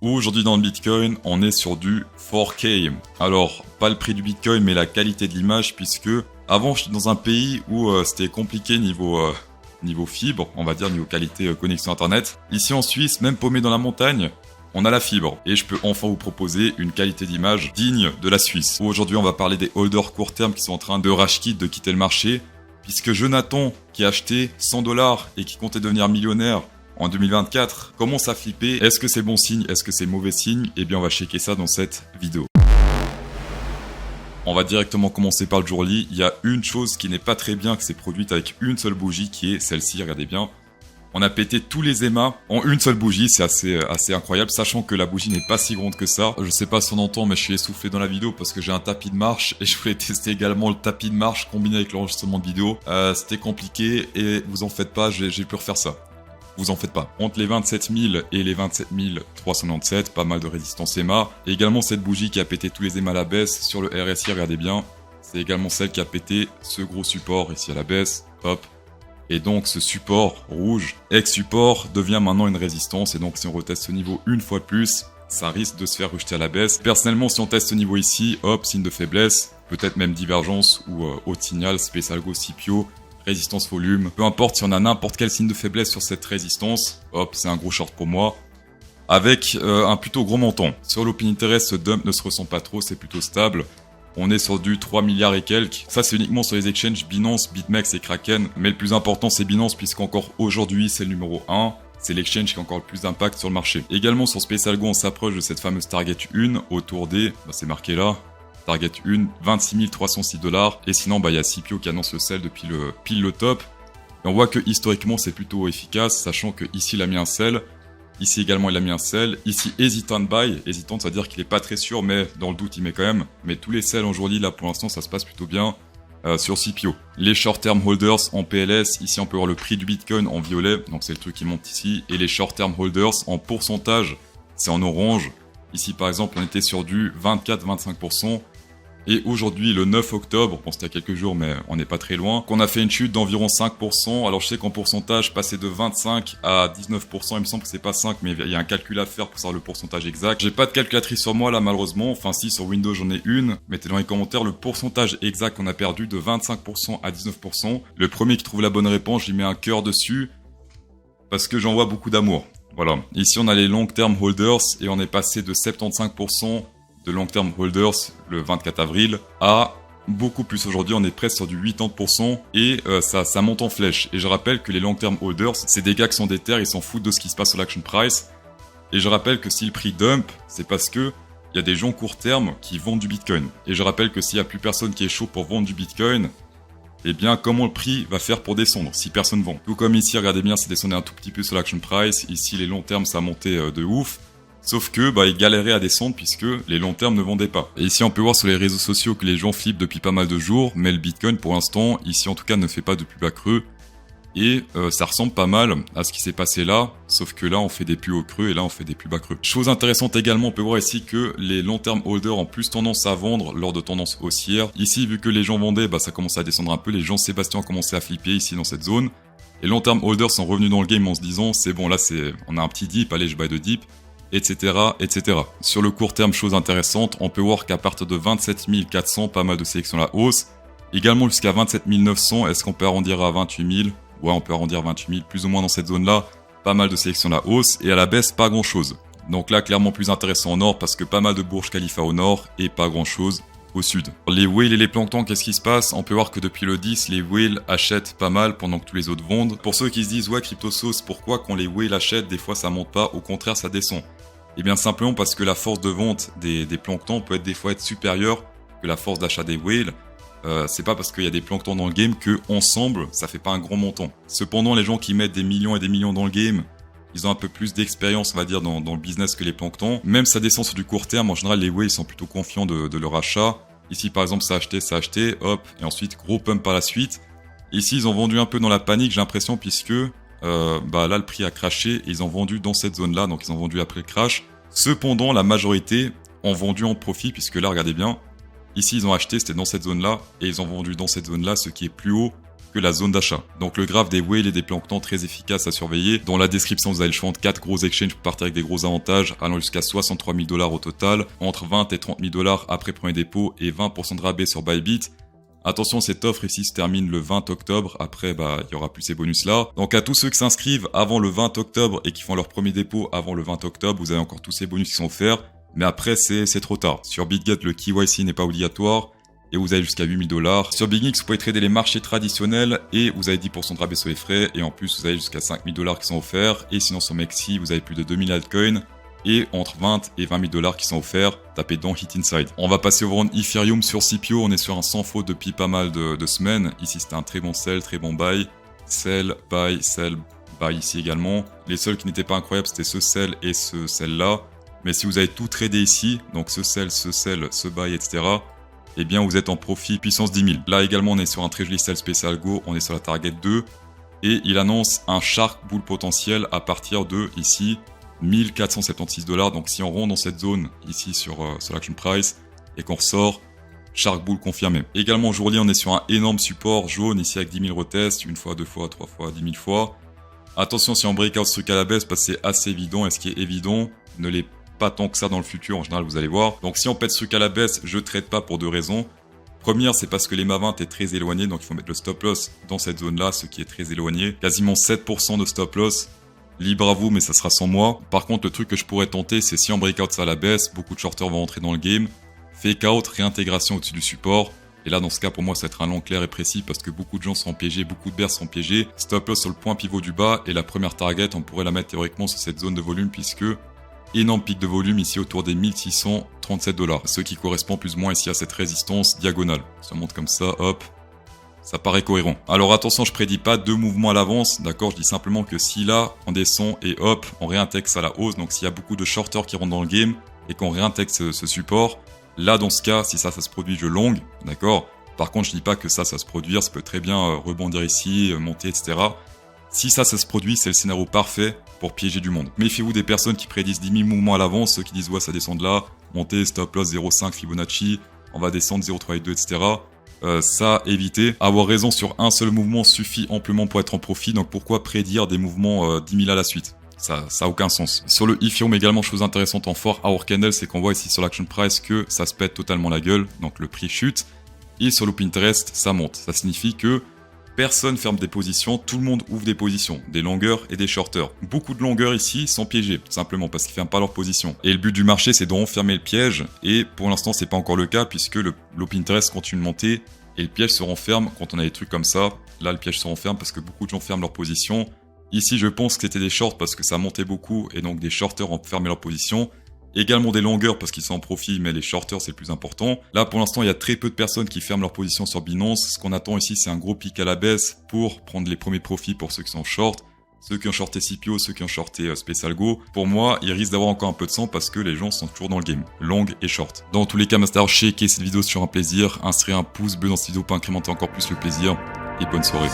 Aujourd'hui dans le Bitcoin, on est sur du 4K. Alors, pas le prix du Bitcoin, mais la qualité de l'image, puisque avant, j'étais dans un pays où c'était compliqué niveau fibre, on va dire niveau qualité connexion internet. Ici en Suisse, même paumé dans la montagne, on a la fibre. Et je peux enfin vous proposer une qualité d'image digne de la Suisse. Aujourd'hui, on va parler des holders court terme qui sont en train de rage quit, de quitter le marché, puisque Jonathan, qui a acheté 100$ et qui comptait devenir millionnaire en 2024, commence à flipper. Est-ce que c'est bon signe? Est-ce que c'est mauvais signe? Eh bien, on va checker ça dans cette vidéo. On va directement commencer par le jour-lit. Il y a une chose qui n'est pas très bien, que c'est produite avec une seule bougie, qui est celle-ci, regardez bien. On a pété tous les émas en une seule bougie, c'est assez incroyable, sachant que la bougie n'est pas si grande que ça. Je sais pas si on entend, mais je suis essoufflé dans la vidéo parce que j'ai un tapis de marche et je voulais tester également le tapis de marche combiné avec l'enregistrement de vidéo. C'était compliqué et vous en faites pas, j'ai pu refaire ça. Vous en faites pas. Entre les 27 000 et les 27 397, pas mal de résistance EMA. Et également cette bougie qui a pété tous les EMA à la baisse sur le RSI, regardez bien. C'est également celle qui a pété ce gros support ici à la baisse. Hop. Et donc ce support rouge, ex-support, devient maintenant une résistance. Et donc si on reteste ce niveau une fois de plus, ça risque de se faire rejeter à la baisse. Personnellement, si on teste ce niveau ici, hop, signe de faiblesse, peut-être même divergence ou haut signal, Space Algo, Scipio, résistance volume. Peu importe si on a n'importe quel signe de faiblesse sur cette résistance, hop, c'est un gros short pour moi. Avec un plutôt gros montant. Sur l'Open Interest, ce dump ne se ressent pas trop, c'est plutôt stable. On est sur du 3 milliards et quelques. Ça, c'est uniquement sur les exchanges Binance, BitMEX et Kraken. Mais le plus important, c'est Binance, puisqu'encore aujourd'hui, c'est le numéro 1. C'est l'exchange qui a encore le plus d'impact sur le marché. Également, sur Space Algo, on s'approche de cette fameuse target 1 autour des... c'est marqué là. Target 1, 26 306$. Et sinon, il y a Scipio qui annonce le sell depuis pile le top. Et on voit que historiquement, c'est plutôt efficace, sachant que ici, il a mis un sell. Ici également, il a mis un sell. Ici, hésitant de buy. Hésitant, ça veut dire qu'il est pas très sûr, mais dans le doute, il met quand même. Mais tous les sells aujourd'hui, là, pour l'instant, ça se passe plutôt bien sur Scipio. Les short-term holders en PLS. Ici, on peut voir le prix du Bitcoin en violet. Donc, c'est le truc qui monte ici. Et les short-term holders en pourcentage, c'est en orange. Ici, par exemple, on était sur du 24-25%. Et aujourd'hui, le 9 octobre, bon c'était il y a quelques jours, mais on n'est pas très loin, qu'on a fait une chute d'environ 5%. Alors je sais qu'en pourcentage, passer de 25 à 19%, il me semble que c'est pas 5, mais il y a un calcul à faire pour savoir le pourcentage exact. J'ai pas de calculatrice sur moi là, malheureusement. Enfin si, sur Windows j'en ai une. Mettez dans les commentaires le pourcentage exact qu'on a perdu de 25% à 19%. Le premier qui trouve la bonne réponse, je lui mets un cœur dessus, parce que j'envoie beaucoup d'amour. Voilà. Ici on a les long term holders, et on est passé de 75% de long term holders le 24 avril à beaucoup plus. Aujourd'hui, on est presque sur du 80% et ça monte en flèche. Et je rappelle que les long term holders, c'est des gars qui sont déter, ils s'en foutent de ce qui se passe sur l'action price. Et je rappelle que si le prix dump, c'est parce que il y a des gens court terme qui vendent du Bitcoin. Et je rappelle que s'il y a plus personne qui est chaud pour vendre du Bitcoin, eh bien, comment le prix va faire pour descendre si personne vend? Tout comme ici, regardez bien, ça descendait un tout petit peu sur l'action price. Ici, les long termes, ça montait de ouf. Sauf que, ils galéraient à descendre puisque les long termes ne vendaient pas. Et ici, on peut voir sur les réseaux sociaux que les gens flippent depuis pas mal de jours, mais le Bitcoin, pour l'instant, ici en tout cas, ne fait pas de plus bas creux. Et ça ressemble pas mal à ce qui s'est passé là, sauf que là, on fait des plus hauts creux et là, on fait des plus bas creux. Chose intéressante également, on peut voir ici que les long term holders ont plus tendance à vendre lors de tendances haussières. Ici, vu que les gens vendaient, ça commençait à descendre un peu. Les gens Sébastien ont commencé à flipper ici dans cette zone. Les long term holders sont revenus dans le game en se disant, c'est bon, là, on a un petit dip, allez, je buy de dip. Etc., etc. Sur le court terme, chose intéressante, on peut voir qu'à partir de 27 400, pas mal de sélections à la hausse. Également jusqu'à 27 900, est-ce qu'on peut arrondir à 28 000? Ouais, on peut arrondir à 28 000, plus ou moins dans cette zone-là. Pas mal de sélections à la hausse, et à la baisse, pas grand-chose. Donc là, clairement plus intéressant au nord, parce que pas mal de Burj Khalifa au nord, et pas grand-chose au sud. Les whales et les planctons, qu'est-ce qui se passe? On peut voir que depuis le 10, les whales achètent pas mal pendant que tous les autres vendent. Pour ceux qui se disent, ouais, CryptoSauce, pourquoi quand les whales achètent, des fois ça monte pas, au contraire ça descend? Eh bien simplement parce que la force de vente des planctons peut des fois être supérieure que la force d'achat des whales. C'est pas parce qu'il y a des planctons dans le game que ensemble ça fait pas un grand montant. Cependant, les gens qui mettent des millions et des millions dans le game, ils ont un peu plus d'expérience, on va dire, dans le business que les planctons. Même si ça descend sur du court terme, en général les whales sont plutôt confiants de leur achat. Ici par exemple ça a acheté, hop, et ensuite gros pump par la suite. Ici ils ont vendu un peu dans la panique, j'ai l'impression, puisque là le prix a craché et ils ont vendu dans cette zone là, donc ils ont vendu après le crash. Cependant la majorité ont vendu en profit, puisque là regardez bien, ici ils ont acheté, c'était dans cette zone là, et ils ont vendu dans cette zone là, ce qui est plus haut que la zone d'achat. Donc le graphe des whales et des planctons très efficace à surveiller. Dans la description, vous avez le choix entre 4 gros exchanges pour partir avec des gros avantages, allant jusqu'à 63 000 $ au total, entre 20 et 30 000 $ après premier dépôt et 20% de rabais sur Bybit. Attention, cette offre ici se termine le 20 octobre. Après, il y aura plus ces bonus-là. Donc, à tous ceux qui s'inscrivent avant le 20 octobre et qui font leur premier dépôt avant le 20 octobre, vous avez encore tous ces bonus qui sont offerts. Mais après, c'est trop tard. Sur BitGet, le KYC n'est pas obligatoire. Et vous avez jusqu'à 8 000 $. Sur BigX, vous pouvez trader les marchés traditionnels et vous avez 10% de rabais sur les frais. Et en plus, vous avez jusqu'à 5 000 $ qui sont offerts. Et sinon, sur Mexi, vous avez plus de 2000 altcoins. Et entre 20 et 20 000 $ qui sont offerts, tapez dans Hit Inside. On va passer au round Ethereum sur CPO, on est sur un sans faute depuis pas mal de semaines. Ici c'était un très bon sell, très bon buy. Sell, buy ici également. Les seuls qui n'étaient pas incroyables c'était ce sell et ce sell là. Mais si vous avez tout tradé ici, donc ce sell, ce buy, etc. Eh bien vous êtes en profit puissance 10 000. Là également on est sur un très joli sell spécial go, on est sur la target 2. Et il annonce un shark bull potentiel à partir de ici 1476 $. Donc si on rentre dans cette zone ici sur l'action price et qu'on ressort, Shark Bull confirmé. Également aujourd'hui on est sur un énorme support jaune ici avec 10 000 retests, une fois, deux fois, trois fois, 10 000 fois. Attention si on breakout ce truc à la baisse parce que c'est assez évident et ce qui est évident ne l'est pas tant que ça dans le futur en général vous allez voir. Donc si on pète ce truc à la baisse, je trade pas pour deux raisons. Première, c'est parce que les MA20 est très éloigné, donc il faut mettre le stop loss dans cette zone là, ce qui est très éloigné. Quasiment 7% de stop loss. Libre à vous, mais ça sera sans moi. Par contre, le truc que je pourrais tenter, c'est si on breakout ça à la baisse, beaucoup de shorters vont rentrer dans le game. Fake out, réintégration au-dessus du support. Et là, dans ce cas, pour moi, ça va être un long clair et précis parce que beaucoup de gens sont piégés, beaucoup de bears sont piégés. Stop loss sur le point pivot du bas et la première target, on pourrait la mettre théoriquement sur cette zone de volume puisque énorme pic de volume ici autour des 1637 $. Ce qui correspond plus ou moins ici à cette résistance diagonale. Ça monte comme ça, hop. Ça paraît cohérent. Alors attention, je prédis pas deux mouvements à l'avance, d'accord? Je dis simplement que si là, on descend et hop, on réintègre ça à la hausse, donc s'il y a beaucoup de shorters qui rentrent dans le game et qu'on réintègre ce support, là dans ce cas, si ça se produit, je long, d'accord? Par contre, je dis pas que ça se produire, ça peut très bien rebondir ici, monter, etc. Si ça se produit, c'est le scénario parfait pour piéger du monde. Méfiez-vous des personnes qui prédisent 10 000 mouvements à l'avance, ceux qui disent ouais ça descend de là, monter, stop loss 0,5 Fibonacci, on va descendre 0,382, etc. Ça, évitez. Avoir raison sur un seul mouvement suffit amplement pour être en profit, donc pourquoi prédire des mouvements 10 000 à la suite? Ça a aucun sens. Sur le Ethereum également, chose intéressante en fort hour candle, c'est qu'on voit ici sur l'action price que ça se pète totalement la gueule, donc le prix chute. Et sur le Pinterest, ça monte. Ça signifie que personne ferme des positions, tout le monde ouvre des positions, des longeurs et des shorters. Beaucoup de longeurs ici sont piégés, tout simplement parce qu'ils ferment pas leur position. Et le but du marché, c'est de renfermer le piège, et pour l'instant, c'est pas encore le cas, puisque le Pinterest continue de monter, et le piège se renferme quand on a des trucs comme ça. Là, le piège se renferme parce que beaucoup de gens ferment leur position. Ici, je pense que c'était des shorts parce que ça montait beaucoup, et donc des shorters ont fermé leur position. Également des longueurs parce qu'ils sont en profit, mais les shorters c'est le plus important. Là pour l'instant il y a très peu de personnes qui ferment leur position sur Binance. Ce qu'on attend ici c'est un gros pic à la baisse pour prendre les premiers profits pour ceux qui sont short. Ceux qui ont shorté CPO, ceux qui ont shorté Special Go. Pour moi, il risque d'avoir encore un peu de sang parce que les gens sont toujours dans le game. Long et short. Dans tous les cas, Master, shakez cette vidéo sur un plaisir. Insérez un pouce bleu dans cette vidéo pour incrémenter encore plus le plaisir. Et bonne soirée.